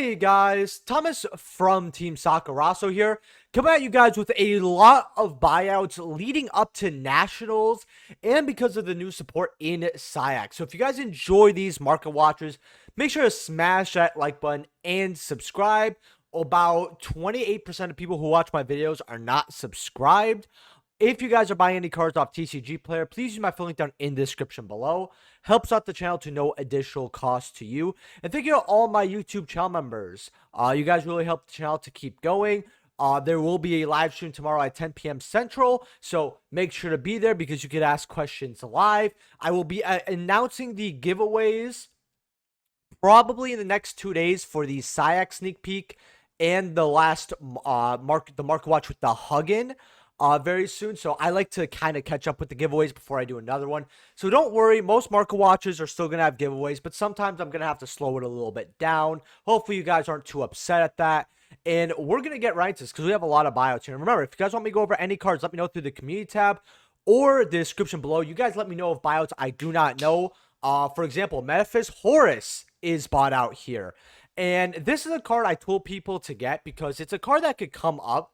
Hey guys, Thomas from Team Sakurasou here, coming at you guys with a lot of buyouts leading up to Nationals and because of the new support in SciAx. So if you guys enjoy these market watchers, make sure to smash that like button and subscribe. About 28% of people who watch my videos are not subscribed. If you guys are buying any cards off TCG Player, please use my affiliate link down in the description below. Helps out the channel to no additional cost to you. And thank you to all my YouTube channel members. You guys really help the channel to keep going. There will be a live stream tomorrow at 10 p.m. Central, so make sure to be there because you can ask questions live. I will be announcing the giveaways probably in the next 2 days for the SciAx sneak peek and the last market watch with the Huggin. Very soon, so I like to kind of catch up with the giveaways before I do another one. So don't worry, most market watchers are still gonna have giveaways, but sometimes I'm gonna have to slow it a little bit down. Hopefully you guys aren't too upset at that. And we're gonna get right into this because we have a lot of buyouts here. And remember, if you guys want me to go over any cards, let me know through the community tab or the description below. You guys let me know of buyouts I do not know. For example, Metaphys Horus is bought out here. And this is a card I told people to get because it's a card that could come up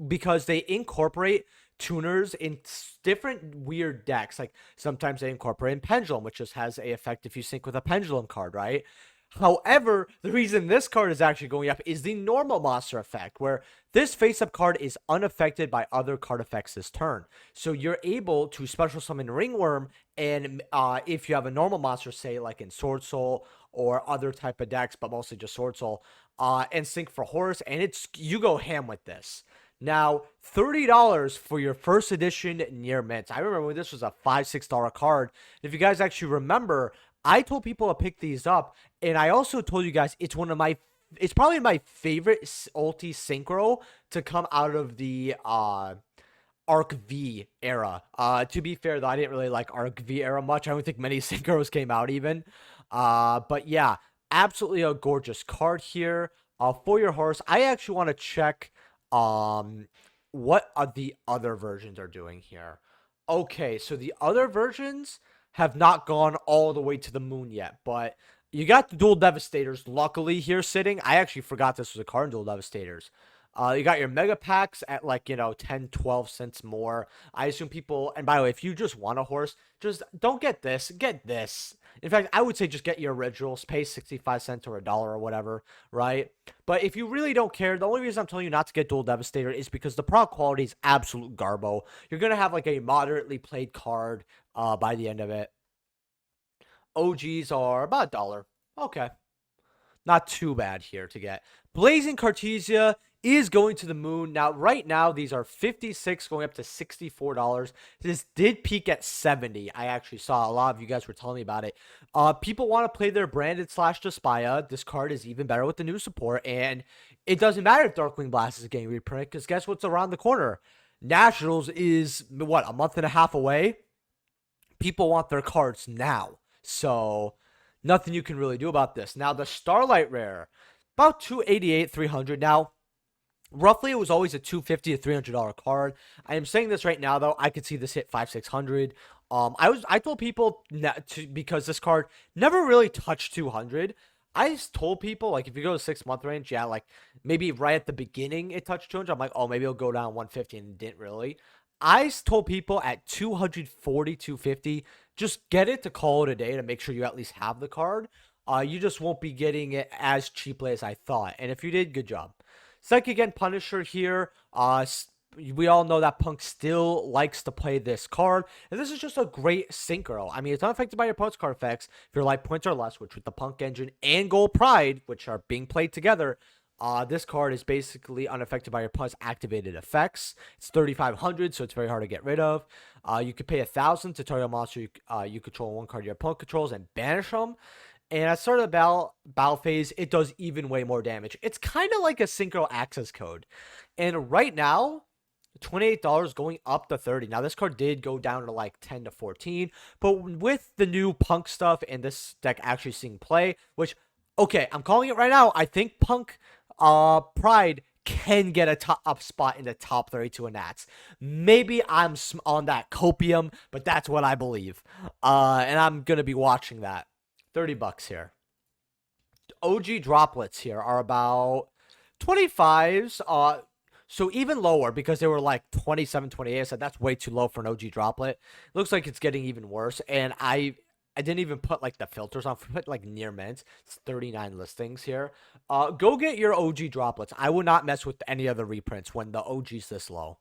because they incorporate tuners in different weird decks. Like sometimes they incorporate in Pendulum, which just has a effect if you sync with a Pendulum card, right? However, the reason this card is actually going up is the normal monster effect, where this face-up card is unaffected by other card effects this turn. So you're able to special summon Ringworm, and if you have a normal monster, say like in Sword Soul or other type of decks, but mostly just Sword Soul, and sync for Horus, and you go ham with this. Now, $30 for your first edition near mint. I remember when this was a $5, $6 card. If you guys actually remember, I told people to pick these up, and I also told you guys it's probably my favorite ulti synchro to come out of the Arc V era. To be fair though, I didn't really like Arc V era much. I don't think many synchros came out even. But yeah, absolutely a gorgeous card here. For your horse, I actually want to check what are the other versions are doing here. Okay, so the other versions have not gone all the way to the moon yet, but you got the dual devastators luckily here sitting. I actually forgot this was a card in dual devastators. You got your mega packs at like 10-12 cents more. I assume people, and by the way, if you just want a horse, just don't get this, get this. In fact, I would say just get your originals, pay 65 cents or $1 or whatever, right? But if you really don't care, the only reason I'm telling you not to get Dual Devastator is because the product quality is absolute garbo. You're going to have like a moderately played card by the end of it. OGs are about $1. Okay. Not too bad here to get. Blazing Cartesia is going to the moon. Now, right now, these are $56 going up to $64. This did peak at $70. I actually saw a lot of you guys were telling me about it. People want to play their branded / Despia. This card is even better with the new support, and it doesn't matter if Darkwing Blast is getting reprinted, because guess what's around the corner? Nationals is, what, a month and a half away? People want their cards now. So, nothing you can really do about this. Now, the Starlight Rare, about $288, $300. Now, roughly, it was always a $250 to $300 card. I am saying this right now, though. I could see this hit $500, $600. I told people because this card never really touched 200. I just told people, like, if you go to 6-month range, yeah, like, maybe right at the beginning it touched 200. I'm like, oh, maybe it'll go down 150, and it didn't really. I told people at 240, 250, just get it to call it a day to make sure you at least have the card. You just won't be getting it as cheaply as I thought. And if you did, good job. Second again, Punisher here. We all know that Punk still likes to play this card. And this is just a great synchro. I mean, it's unaffected by your opponent's card effects. If your life points are less, which with the Punk engine and Gold Pride, which are being played together, this card is basically unaffected by your opponent's activated effects. It's 3,500, so it's very hard to get rid of. You could pay 1,000 to target a monster you control one card your opponent controls and banish them. And at the start of the battle phase, it does even way more damage. It's kind of like a synchro access code. And right now, $28 going up to $30. Now, this card did go down to like 10 to 14. But with the new Punk stuff and this deck actually seeing play, which, okay, I'm calling it right now. I think Punk Pride can get a top spot in the top 32 in Nats. Maybe I'm on that copium, but that's what I believe. And I'm going to be watching that. $30 here. OG droplets here are about 25s. So even lower because they were like 27, 28. I said that's way too low for an OG droplet. Looks like it's getting even worse. And I didn't even put like the filters on. Put like near mint. It's 39 listings here. Go get your OG droplets. I would not mess with any other reprints when the OG's this low.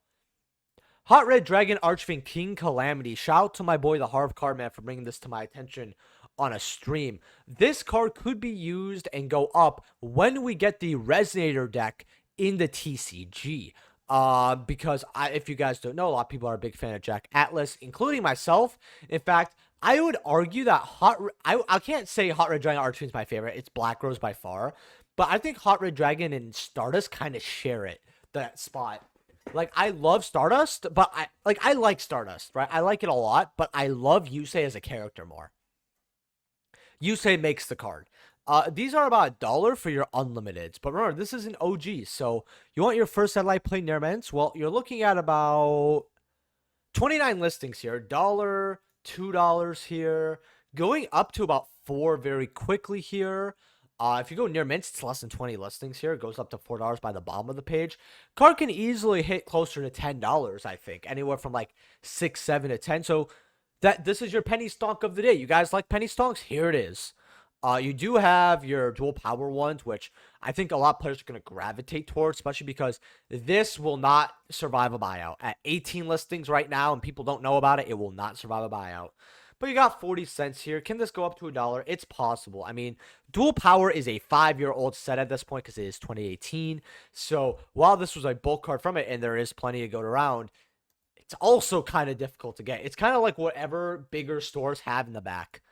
Hot Red Dragon Archfiend King Calamity. Shout out to my boy the Harv Card Man for bringing this to my attention on a stream. This card could be used and go up when we get the Resonator deck in the TCG. Because if you guys don't know, a lot of people are a big fan of Jack Atlas, including myself. In fact, I would argue that I can't say Hot Red Dragon Archfiend is my favorite. It's Black Rose by far. But I think Hot Red Dragon and Stardust kind of share that spot. Like, I love Stardust, but I like Stardust, right? I like it a lot, but I love Yusei as a character more. Yusei makes the card. These are about $1 for your unlimiteds. But remember, this is an OG. So you want your first satellite play near mints? Well, you're looking at about 29 listings here. $1, $2 here. Going up to about 4 very quickly here. If you go near mints, it's less than 20 listings here. It goes up to $4 by the bottom of the page. Card can easily hit closer to $10, I think. Anywhere from like 6, 7 to 10. So this is your penny stonk of the day. You guys like penny stonks? Here it is. You do have your dual power ones, which I think a lot of players are going to gravitate towards, especially because this will not survive a buyout. At 18 listings right now, and people don't know about it, it will not survive a buyout. But you got 40 cents here. Can this go up to $1? It's possible. I mean, dual power is a 5-year-old set at this point because it is 2018. So while this was a bulk card from it, and there is plenty to go around, it's also kind of difficult to get. It's kind of like whatever bigger stores have in the back.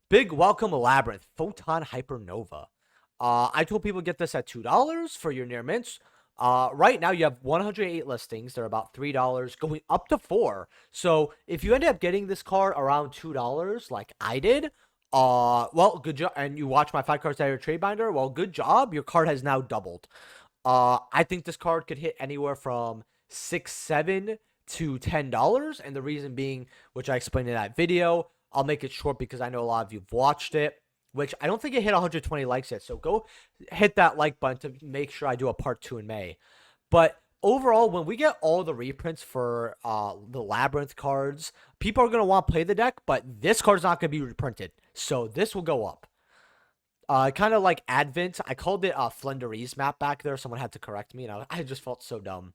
Big Welcome Labyrinth, Photon Hypernova. I told people to get this at $2 for your near mints. Right now you have 108 listings. They're about $3, going up to $4. So if you end up getting this card around $2, like I did, well, good job. And you watch my 5 cards out of your trade binder. Well, good job. Your card has now doubled. I think this card could hit anywhere from $6, $7 to $10. And the reason being, which I explained in that video, I'll make it short because I know a lot of you have watched it, which I don't think it hit 120 likes yet. So go hit that like button to make sure I do a part 2 in May. But overall, when we get all the reprints for the Labyrinth cards, people are going to want to play the deck, but this card's not going to be reprinted. So this will go up. Kind of like Advent. I called it Flenderese map back there. Someone had to correct me, and I just felt so dumb.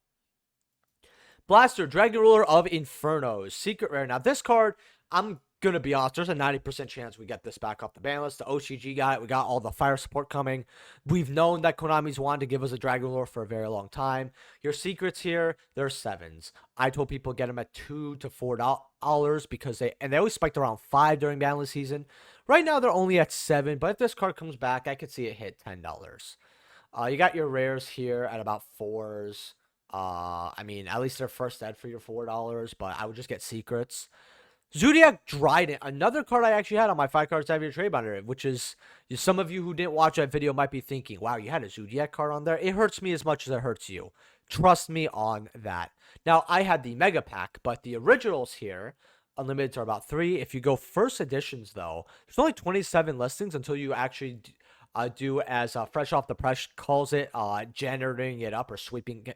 Blaster, Dragon Ruler of Infernos. Secret rare. Now, this card, I'm going to be honest, there's a 90% chance we get this back off the ban list. The OCG got it. We got all the fire support coming. We've known that Konami's wanted to give us a Dragon Lore for a very long time. Your secrets here, they're 7s. I told people get them at $2 to $4 because they always spiked around 5 during ban list season. Right now, they're only at 7, but if this card comes back, I could see it hit $10. You got your rares here at about 4s. I mean, at least they're first ed for your $4, but I would just get secrets. Zoodiac Trident, another card I actually had on my 5 cards out of your trade binder, which is, some of you who didn't watch that video might be thinking, wow, you had a Zoodiac card on there? It hurts me as much as it hurts you. Trust me on that. Now, I had the Mega Pack, but the originals here, unlimited, are about 3. If you go first editions, though, there's only 27 listings until you actually do as Fresh Off the Press calls it, generating it up or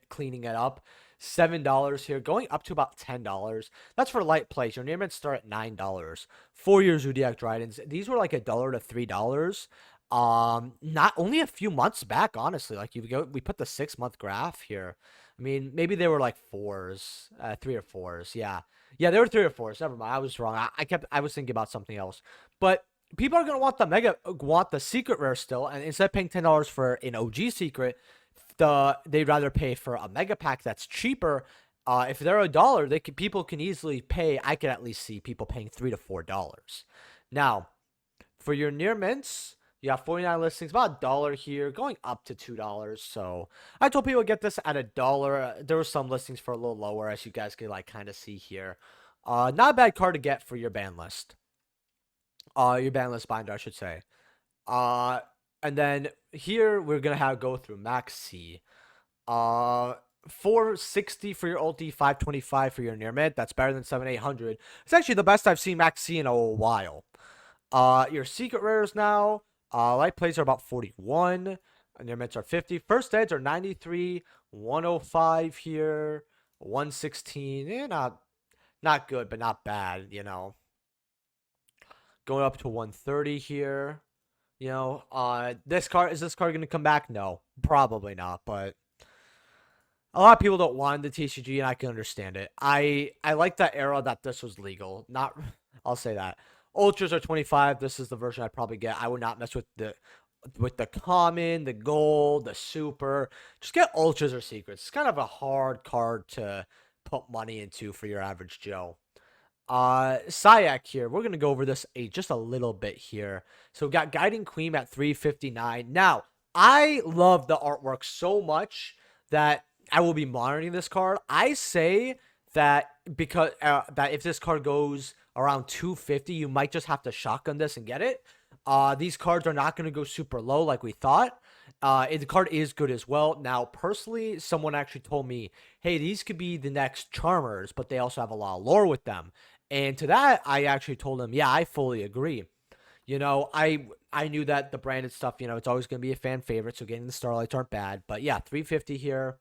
cleaning it up. $7 here, going up to about $10. That's for light plays. Your near mints start at $9 for your Zoodiac Tridents. These were like $1 to $3. Not only a few months back, honestly. Like we put the 6-month graph here. I mean, maybe they were like 4s, 3 or 4s. Yeah, they were 3 or 4s. Never mind, I was wrong. I was thinking about something else. But people are gonna want the secret rare still, and instead of paying $10 for an OG secret, they'd rather pay for a mega pack that's cheaper. If they're $1, people can easily pay. I could at least see people paying $3 to $4. Now, for your near mints, you have 49 listings, about $1 here, going up to $2. So I told people to get this at $1. There were some listings for a little lower, as you guys can like kind of see here. Not a bad card to get for your ban list. Your ban list binder, I should say. And then here we're gonna go through Maxx C. 460 for your ulti, 525 for your near mid. That's better than 7,800. It's actually the best I've seen Maxx C in a while. Your secret rares now. Light plays are about 41. And their mints are 50. First edge are 93, 105 here, 116. Not good, but not bad, you know. Going up to 130 here. You know, is this card going to come back? No, probably not, but a lot of people don't want the TCG, and I can understand it. I like that era that this was legal. Not, I'll say that. Ultras are 25. This is the version I'd probably get. I would not mess with the common, the gold, the super. Just get ultras or secrets. It's kind of a hard card to put money into for your average Joe. Syac here. We're gonna go over this just a little bit here. So we got Guiding Queen at 359. Now, I love the artwork so much that I will be monitoring this card. I say that because that if this card goes around 250, you might just have to shotgun this and get it. These cards are not going to go super low like we thought. The card is good as well. Now, personally, someone actually told me, hey, these could be the next Charmers, but they also have a lot of lore with them. And to that, I actually told them, yeah, I fully agree. You know, I knew that the branded stuff, you know, it's always going to be a fan favorite, so getting the Starlights aren't bad. But yeah, 350 here.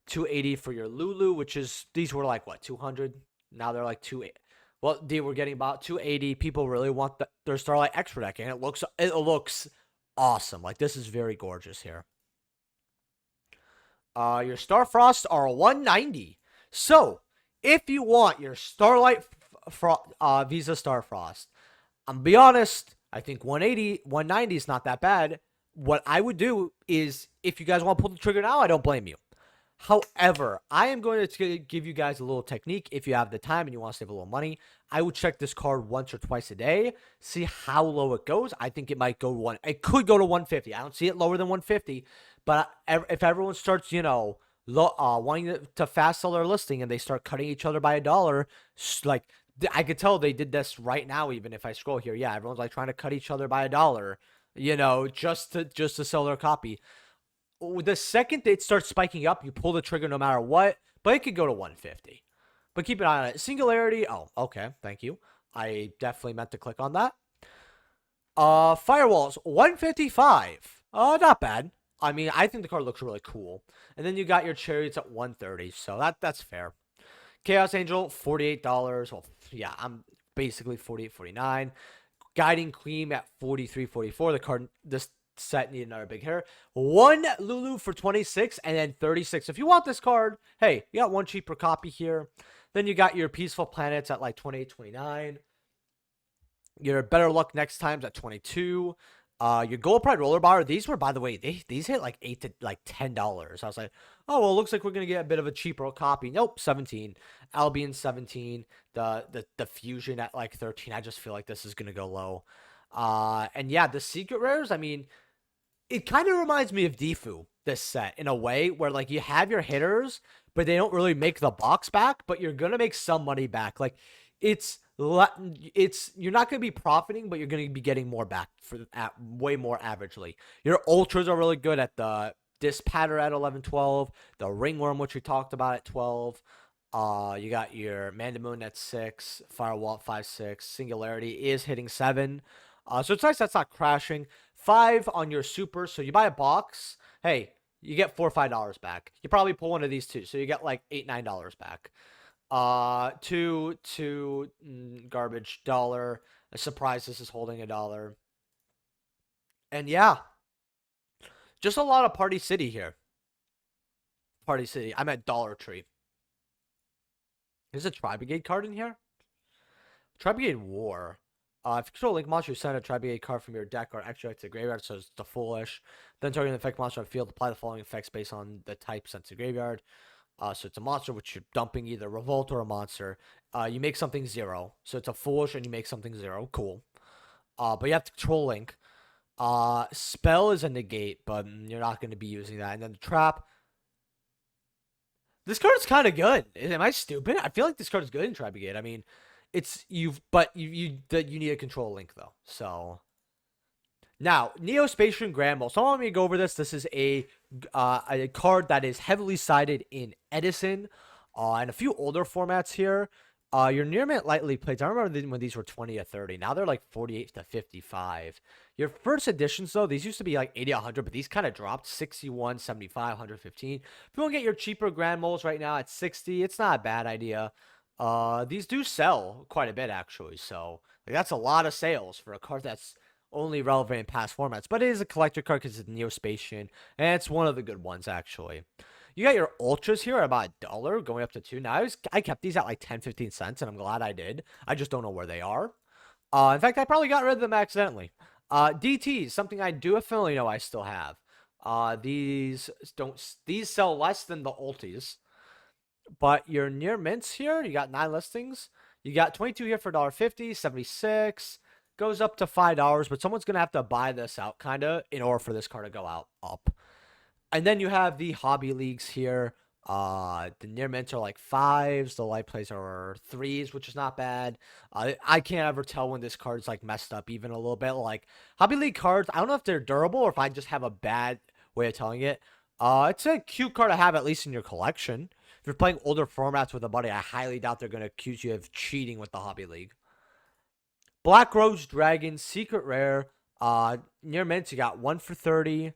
280 for your Lulu, which is, these were like, what, 200? Now they're like 280. Well, they were getting about 280. People really want their Starlight Extra deck, and it looks awesome. Like, this is very gorgeous here. Your Starfrost are 190. So, if you want your Starlight Visa Starfrost, I'm be honest, I think 190 is not that bad. What I would do is, if you guys want to pull the trigger now, I don't blame you. However, I am going to give you guys a little technique. If you have the time and you want to save a little money, I would check this card once or twice a day, see how low it goes. I think it might go it could go to 150. I don't see it lower than 150, but if everyone starts, you know, wanting to fast sell their listing and they start cutting each other by $1, like I could tell they did this right now. Even if I scroll here, yeah, everyone's like trying to cut each other by $1, you know, just to sell their copy. The second it starts spiking up, you pull the trigger no matter what, but it could go to 150. But keep an eye on it. Singularity, oh, okay, thank you. I definitely meant to click on that. Firewalls, 155. Not bad. I mean, I think the card looks really cool. And then you got your Chariots at 130, so that's fair. Chaos Angel, $48. Well, yeah, I'm basically 48, 49. Guiding Queen at 43, 44. The card, this set need another big hitter. One Lulu for 26 and then 36. If you want this card, hey, you got one cheaper copy here. Then you got your Peaceful Planets at like 28, 29. Your Better Luck Next Times at 22. Your Gold Pride Roller Bar, these were, by the way, these hit like $8 to like $10. I was like, oh, well, it looks like we're gonna get a bit of a cheaper copy. Nope, 17. Albion 17. The Fusion at like 13. I just feel like this is gonna go low. And yeah, the secret rares, I mean, it kind of reminds me of Defu, this set, in a way where like you have your hitters, but they don't really make the box back, but you're gonna make some money back. Like you're not gonna be profiting, but you're gonna be getting more back at way more averagely. Your ultras are really good at the Dispatter at 11, 12, the Ringworm, which we talked about, at 12. You got your Mandamoon at 6, Firewall at 5, 6. Singularity is hitting 7. So it's nice that's not crashing. 5 on your super. So you buy a box. Hey, you get $4 or $5 back. You probably pull one of these two. So you get like $8, $9 back. Two garbage $1. A surprise this is holding $1. And yeah. Just a lot of Party City here. Party City. I'm at Dollar Tree. There's a Tri-Brigade card in here. Tri-Brigade War. If you control Link monster, you send a Tri-Brigade card from your deck or extract to the graveyard, so it's the foolish. Then target an effect monster on the field, apply the following effects based on the type sent to the graveyard. So it's a monster which you're dumping either Revolt or a monster. You make something 0. So it's a foolish and you make something 0. Cool. But you have to control Link. Spell is a negate, but you're not going to be using that. And then the trap. This card is kind of good. Am I stupid? I feel like this card is good in Tri-Brigade. I mean, you need a control Link though. So now Neo-Spacian Grand Mole. So I want me to go over this. This is a card that is heavily sided in Edison, and a few older formats here. Your near mint lightly plates. I remember when these were 20 to 30. Now they're like 48 to 55. Your first editions, though, these used to be like 80, 100, but these kind of dropped 61, 75, 115. If you want to get your cheaper grand moles right now at 60, it's not a bad idea. These do sell quite a bit, actually. So like, that's a lot of sales for a card that's only relevant in past formats. But it is a collector card because it's Neo-Spacian, and it's one of the good ones, actually. You got your ultras here at about $1, going up to 2. Now, I kept these at like 10, 15 cents, and I'm glad I did. I just don't know where they are. In fact, I probably got rid of them accidentally. DTs, something I do definitely know I still have. These sell less than the ultis. But your near mints here, you got 9 listings. You got 22 here for $1.50, 76. Goes up to $5, but someone's going to have to buy this out, kind of, in order for this card to go out up. And then you have the hobby leagues here. The near mints are like 5s. The light plays are 3s, which is not bad. I can't ever tell when this card's like messed up even a little bit. Like hobby league cards, I don't know if they're durable or if I just have a bad way of telling it. It's a cute card to have at least in your collection. If you're playing older formats with a buddy, I highly doubt they're going to accuse you of cheating with the hobby league. Black Rose Dragon, secret rare. Near mints, you got 1 for 30.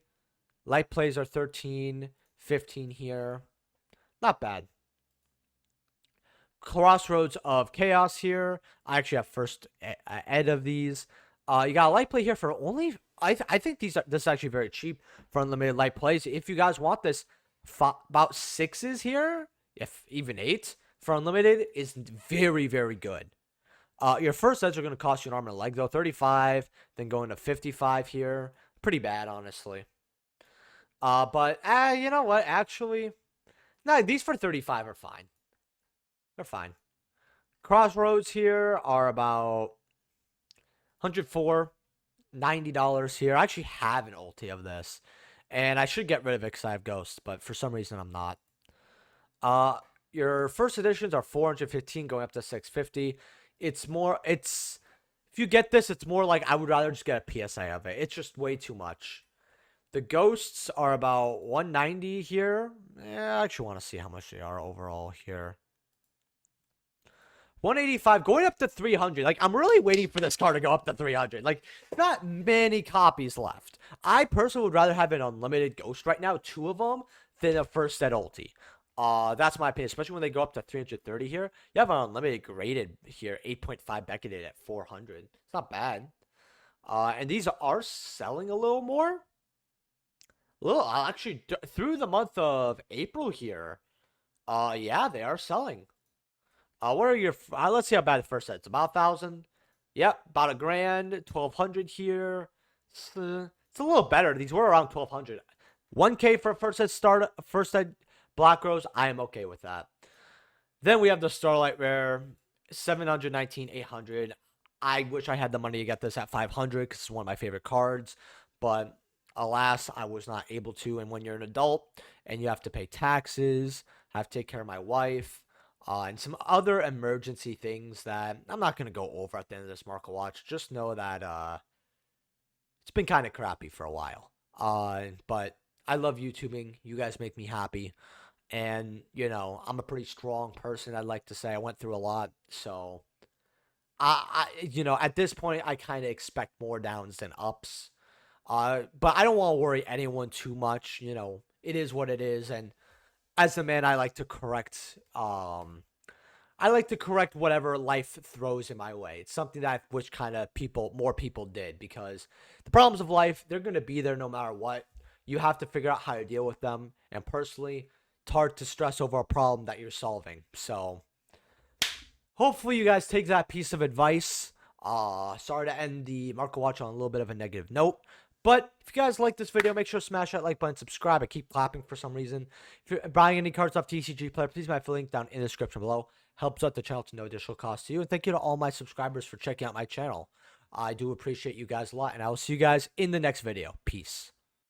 Light plays are 13, 15 here. Not bad. Crossroads of Chaos here. I actually have first ed of these. You got a light play here for only... I think this is actually very cheap for unlimited light plays. If you guys want this, about 6s here, if even 8 for unlimited is very, very good. Your first eds are going to cost you an arm and a leg, though. 35, then going to 55 here. Pretty bad, honestly. But you know what? Actually, no, these for 35 are fine. They're fine. Crossroads here are about 104, $90 here. I actually have an ulti of this, and I should get rid of it because I have Ghosts, but for some reason I'm not. Your first editions are 415, going up to 650. If you get this, it's more like I would rather just get a PSA of it. It's just way too much. The Ghosts are about 190 here. I actually want to see how much they are overall here. 185, going up to 300. Like, I'm really waiting for this card to go up to 300. Like, not many copies left. I personally would rather have an unlimited Ghost right now, 2 of them, than a first set ulti. That's my opinion, especially when they go up to 330 here. You have an unlimited graded here, 8.5 Becketed at 400. It's not bad. And these are selling a little more. Actually, through the month of April here, yeah, they are selling. What are your, let's see how bad the first set. It's about 1,000. Yep, about $1,000, 1,200 here. It's a little better. These were around 1,200. 1K for first set Black Rose. I am okay with that. Then we have the Starlight Rare, 719, 800. I wish I had the money to get this at 500 because it's one of my favorite cards, but alas, I was not able to. And when you're an adult and you have to pay taxes, have to take care of my wife, and some other emergency things that I'm not going to go over at the end of this market watch, just know that it's been kind of crappy for a while. But I love YouTubing. You guys make me happy. And, you know, I'm a pretty strong person, I'd like to say. I went through a lot, so you know, at this point, I kind of expect more downs than ups. But I don't want to worry anyone too much. You know, it is what it is. And as a man, I like to correct whatever life throws in my way. It's something that I wish more people did, because the problems of life, they're going to be there no matter what. You have to figure out how to deal with them. And personally, it's hard to stress over a problem that you're solving. So hopefully you guys take that piece of advice. Sorry to end the market watch on a little bit of a negative note. But if you guys like this video, make sure to smash that like button, subscribe. I keep clapping for some reason. If you're buying any cards off TCG Player, please my link down in the description below. Helps out the channel to no additional cost to you. And thank you to all my subscribers for checking out my channel. I do appreciate you guys a lot. And I will see you guys in the next video. Peace.